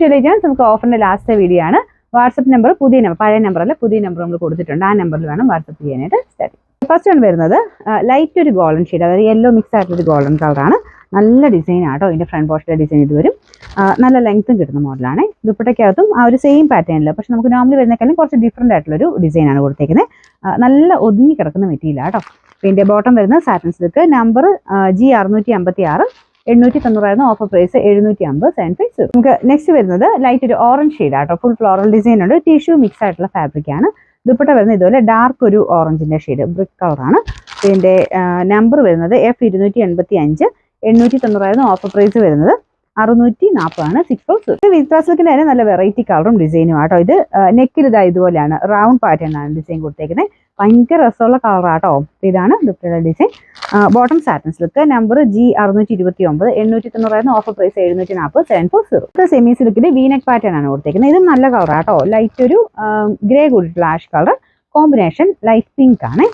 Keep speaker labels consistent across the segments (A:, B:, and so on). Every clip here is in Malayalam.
A: ടെലിജൻസ് നമുക്ക് ഓഫറിന്റെ ലാസ്റ്റ് വീഡിയോ ആണ്. വാട്സ്ആപ്പ് നമ്പർ പുതിയ നമ്പർ, പഴയ നമ്പറല്ല, പുതിയ നമ്പർ നമ്മൾ കൊടുത്തിട്ടുണ്ട്. ആ നമ്പറിൽ വേണം വാട്സ്ആപ്പ് ചെയ്യാനായിട്ട് സ്റ്റാർട്ട്. ഫസ്റ്റ് വൺ വരുന്നത് ലൈറ്റ് ഒരു ഗോൾഡൻ ഷെയ്ഡ്, അതായത് യെല്ലോ മിക്സ് ആയിട്ടൊരു ഗോൾഡൻ കളറാണ്. നല്ല ഡിസൈൻ ആട്ടോ. ഇതിന്റെ ഫ്രണ്ട് പോർഷന്റെ ഡിസൈൻ ഇത് വരും. നല്ല ലെങ്ത്തും കിട്ടുന്ന മോഡലാണ്. ദുപ്പട്ടയ്ക്കകത്തും ആ ഒരു സെയിം പാറ്റേണിൽ, പക്ഷെ നമുക്ക് നോർമലി വരുന്നേക്കാളും കുറച്ച് ഡിഫറെന്റ് ആയിട്ടുള്ളൊരു ഡിസൈനാണ് കൊടുത്തേക്കുന്നത്. നല്ല ഒതുങ്ങി കിടക്കുന്ന മെറ്റീരിയൽ ആട്ടോ. പിന്നെ ബോട്ടം വരുന്നത് satin silk, number G656, 890 offer price 750 750. നമുക്ക് നെക്സ്റ്റ് വരുന്നത് ലൈറ്റ് ഒരു ഓറഞ്ച് ഷെയ്ഡ് ആട്ടോ. ഫുൾ ഫ്ലോറൽ ഡിസൈൻ ഉണ്ട്. ടിഷ്യൂ മിക്സ് ആയിട്ടുള്ള ഫാബ്രിക് ആണ്. ദുപ്പട്ട വരുന്നത് ഇതുപോലെ ഡാർക്ക് ഒരു ഓറഞ്ചിന്റെ ഷെയ്ഡ്, ബ്രിക്ക് കളറാണ്. ഇതിന്റെ നമ്പർ വരുന്നത് F285, 890 ഓഫർ പ്രൈസ് വരുന്നത് 640 640. വിത്ര സിൽക്കിന്റെ തന്നെ നല്ല വെറൈറ്റി കളറും ഡിസൈനും ആട്ടോ. ഇത് നെക്കിൽ ഇതുപോലെയാണ് റൗണ്ട് പാറ്റേൺ ആണ് ഡിസൈൻ കൊടുത്തേക്കുന്നത്. ഭയങ്കര രസമുള്ള കളറാട്ടോ. ഇതാണ് ദുപ്പട്ടയുടെ design. Bottom satin silk, number G629, 890 offer price 740 740. Semi സിൽക്കിന്റെ വീനെക്ക് പാറ്റേൺ ആണ് കൊടുത്തേക്കുന്നത്. ഇതും നല്ല കളറാട്ടോ. ലൈറ്റ് ഒരു ഗ്രേ കൂടിയിട്ടുള്ള ash colour combination, light pink ആണ്.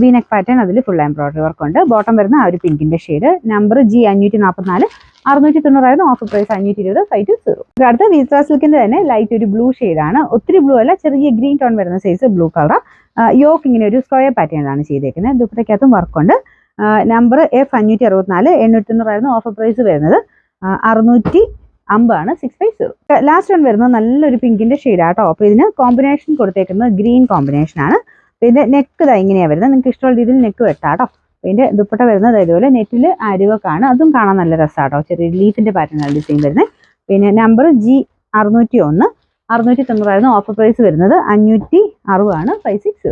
A: വീനെക്ക് പാറ്റേൺ, അതിൽ ഫുൾ എംബ്രോയിഡറി വർക്ക് ഉണ്ട്. ബോട്ടം വരുന്ന ആ ഒരു പിങ്കിന്റെ shade, number G544, 690 offer price 520 520. അടുത്ത വിത്ര സിൽക്കിന്റെ തന്നെ ലൈറ്റ് ഒരു ബ്ലൂ ഷെയ്ഡാണ്. ഒത്തിരി ബ്ലൂ അല്ല, ചെറിയ ഗ്രീൻ ടോൺ വരുന്ന സൈസ് ബ്ലൂ കളർ. യോക്ക് ഇങ്ങനെ ഒരു സ്ക്വയർ പാറ്റേണിലാണ് ചെയ്തേക്കുന്നത്. ദുപ്പട്ടയ്ക്കകത്തും വർക്കുണ്ട്. നമ്പർ F564, 890 ഓഫർ പ്രൈസ് വരുന്നത് 650 650. ലാസ്റ്റ് വൺ വരുന്നത് നല്ലൊരു പിങ്കിന്റെ ഷെയ്ഡാട്ടോ. അപ്പോൾ ഇതിന് കോമ്പിനേഷൻ കൊടുത്തേക്കുന്നത് ഗ്രീൻ കോമ്പിനേഷൻ ആണ്. ഇതിന്റെ നെക്ക് ഇങ്ങനെയാണ് വരുന്നത്. നിങ്ങൾക്ക് ഇഷ്ടമുള്ള രീതിയിൽ നെക്ക് വെട്ടാട്ടോ. ഇതിന്റെ ദുപ്പട്ട വരുന്നത് ഇതുപോലെ നെറ്റിൽ അരിവൊക്കെയാണ്. അതും കാണാൻ നല്ല രസമാട്ടോ. ചെറിയ ലീഫിന്റെ പാറ്റേണാണ് ഡിസൈൻ വരുന്നത്. പിന്നെ നമ്പർ G601, 690 ഓഫർ പ്രൈസ് വരുന്നത് 560 560.